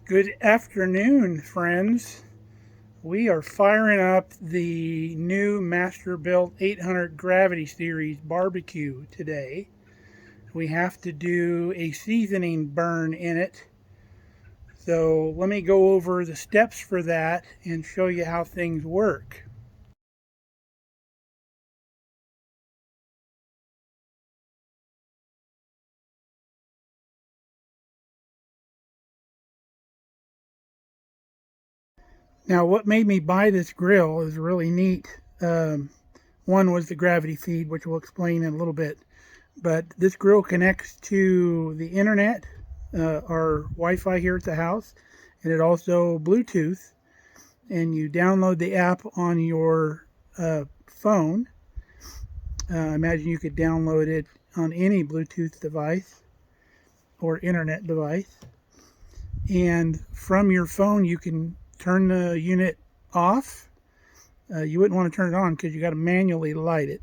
Good afternoon, friends. We are firing up the new Masterbuilt 800 Gravity Series barbecue today. We have to do a seasoning burn in it. So let me go over the steps for that and show you how things work. Now, what made me buy this grill is really neat. One was the gravity feed, which we'll explain in a little bit. But this grill connects to the internet, our Wi-Fi here at the house, and it also Bluetooth. And you download the app on your phone. Imagine you could download it on any Bluetooth device or internet device. And from your phone, you can turn the unit off. You wouldn't want to turn it on because you got to manually light it.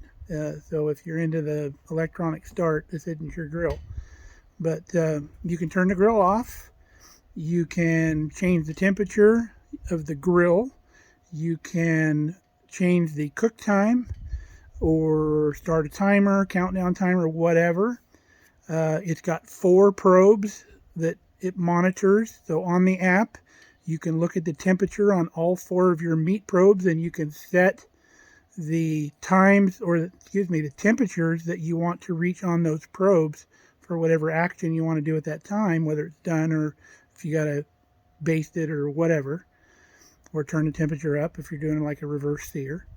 So if you're into the electronic start, this isn't your grill. But you can turn the grill off. You can change the temperature of the grill. You can change the cook time or start a timer, countdown timer, whatever. It's got 4 probes that it monitors. So on the app, you can look at the temperature on all 4 of your meat probes, and you can set the times, or the temperatures that you want to reach on those probes for whatever action you want to do at that time, whether it's done or if you got to baste it or whatever, or turn the temperature up if you're doing like a reverse sear.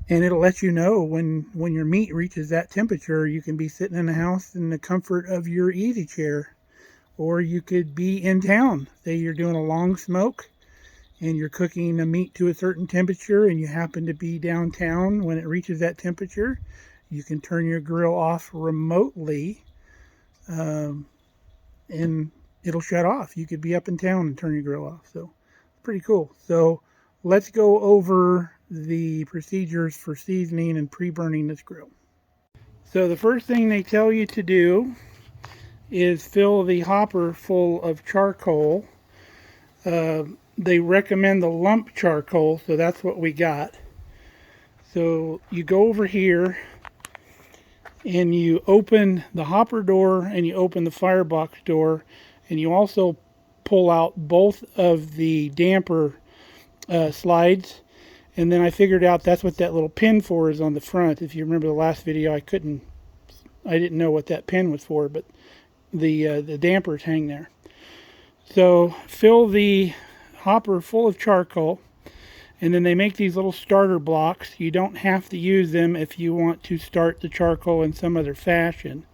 And it'll let you know when your meat reaches that temperature. You can be sitting in the house in the comfort of your easy chair, or you could be in town. Say you're doing a long smoke and you're cooking the meat to a certain temperature and you happen to be downtown when it reaches that temperature, you can turn your grill off remotely and it'll shut off. You could be up in town and turn your grill off. So it's pretty cool. So let's go over the procedures for seasoning and pre-burning this grill. So the first thing they tell you to do is fill the hopper full of charcoal. They recommend the lump charcoal, so that's what we got. So you go over here and you open the hopper door and you open the firebox door, and you also pull out both of the damper slides. And then I figured out that's what that little pin for is on the front. If you remember the last video, I didn't know what that pin was for, but the dampers hang there. So fill the hopper full of charcoal, and then they make these little starter blocks. You don't have to use them if you want to start the charcoal in some other fashion,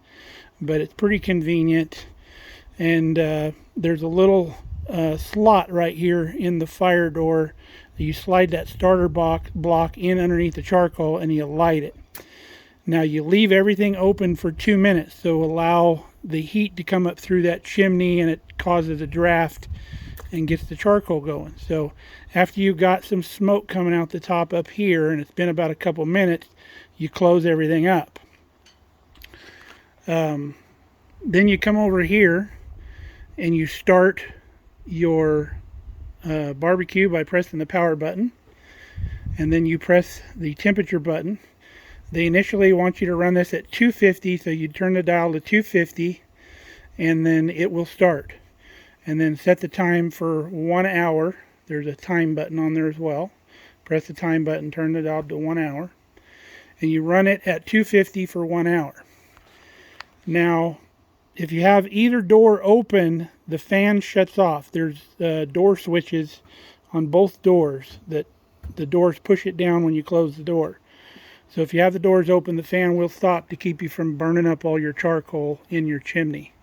but it's pretty convenient. And there's a little slot right here in the fire door. You slide that starter block in underneath the charcoal and you light it. Now you leave everything open for 2 minutes, so allow the heat to come up through that chimney, and it causes a draft and gets the charcoal going. So after you got some smoke coming out the top up here, and it's been about a couple minutes, you close everything up. Then you come over here and you start your barbecue by pressing the power button, and then you press the temperature button. They initially want you to run this at 250, so you turn the dial to 250 and then it will start. And then set the time for 1 hour. There's a time button on there as well. Press the time button, turn the dial to 1 hour, and you run it at 250 for 1 hour. Now, if you have either door open, the fan shuts off. There's door switches on both doors that the doors push it down when you close the door. So if you have the doors open, the fan will stop to keep you from burning up all your charcoal in your chimney.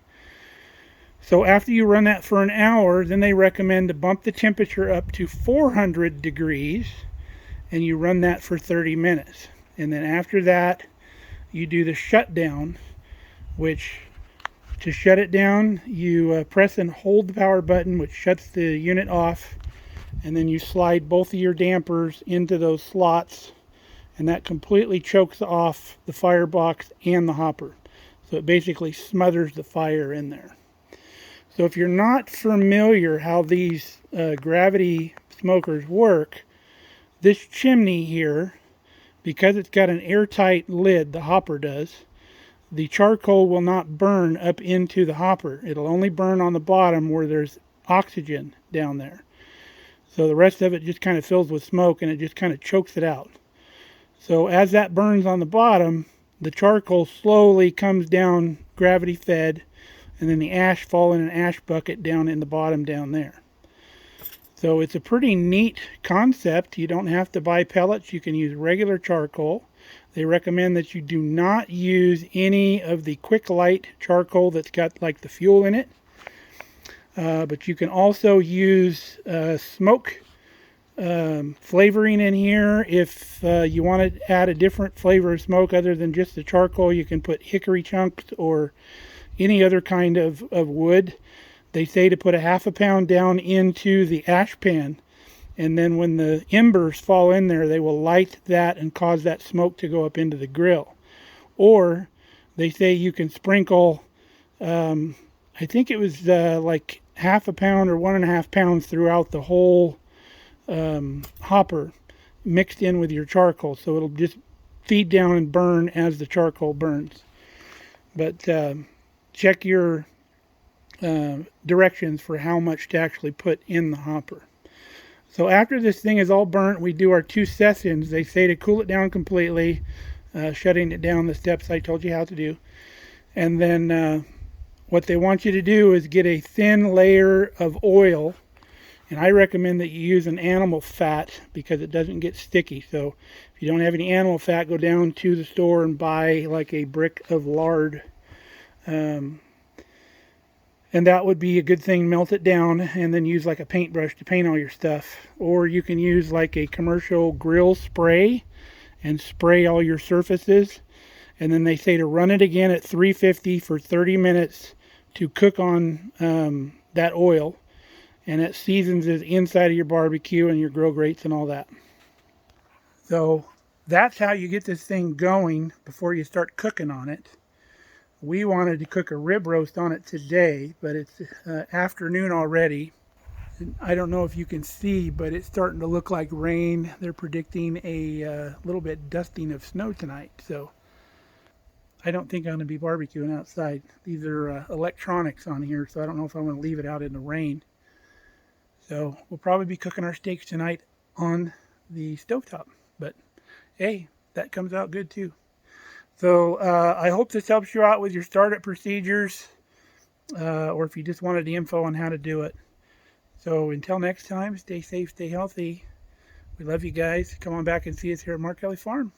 So after you run that for an hour, then they recommend to bump the temperature up to 400 degrees, and you run that for 30 minutes. And then after that, you do the shutdown, which to shut it down, you press and hold the power button, which shuts the unit off, and then you slide both of your dampers into those slots, and that completely chokes off the firebox and the hopper. So it basically smothers the fire in there. So if you're not familiar how these gravity smokers work, this chimney here, because it's got an airtight lid, the hopper does, the charcoal will not burn up into the hopper. It'll only burn on the bottom where there's oxygen down there. So the rest of it just kind of fills with smoke and it just kind of chokes it out. So as that burns on the bottom, the charcoal slowly comes down gravity fed, and then the ash fall in an ash bucket down in the bottom down there. So it's a pretty neat concept. You don't have to buy pellets. You can use regular charcoal. They recommend that you do not use any of the quick light charcoal that's got like the fuel in it. But you can also use smoke flavoring in here. If you want to add a different flavor of smoke other than just the charcoal, you can put hickory chunks or any other kind of wood. They say to put a half a pound down into the ash pan, and then when the embers fall in there, they will light that and cause that smoke to go up into the grill. Or they say you can sprinkle, I think it was like half a pound or 1.5 pounds throughout the whole hopper, mixed in with your charcoal, so it'll just feed down and burn as the charcoal burns. But check your directions for how much to actually put in the hopper. So after this thing is all burnt, we do our 2 sessions. They say to cool it down completely, shutting it down the steps I told you how to do. And then what they want you to do is get a thin layer of oil. And I recommend that you use an animal fat because it doesn't get sticky. So if you don't have any animal fat, go down to the store and buy like a brick of lard. And that would be a good thing. Melt it down and then use like a paintbrush to paint all your stuff. Or you can use like a commercial grill spray and spray all your surfaces. And then they say to run it again at 350 for 30 minutes to cook on that oil. And it seasons it inside of your barbecue and your grill grates and all that. So that's how you get this thing going before you start cooking on it. We wanted to cook a rib roast on it today, but it's afternoon already. And I don't know if you can see, but it's starting to look like rain. They're predicting a little bit dusting of snow tonight. So I don't think I'm going to be barbecuing outside. These are electronics on here, so I don't know if I'm going to leave it out in the rain. So we'll probably be cooking our steaks tonight on the stovetop. But hey, that comes out good too. So I hope this helps you out with your startup procedures, or if you just wanted the info on how to do it. So until next time, stay safe, stay healthy. We love you guys. Come on back and see us here at Mark Kelly Farm.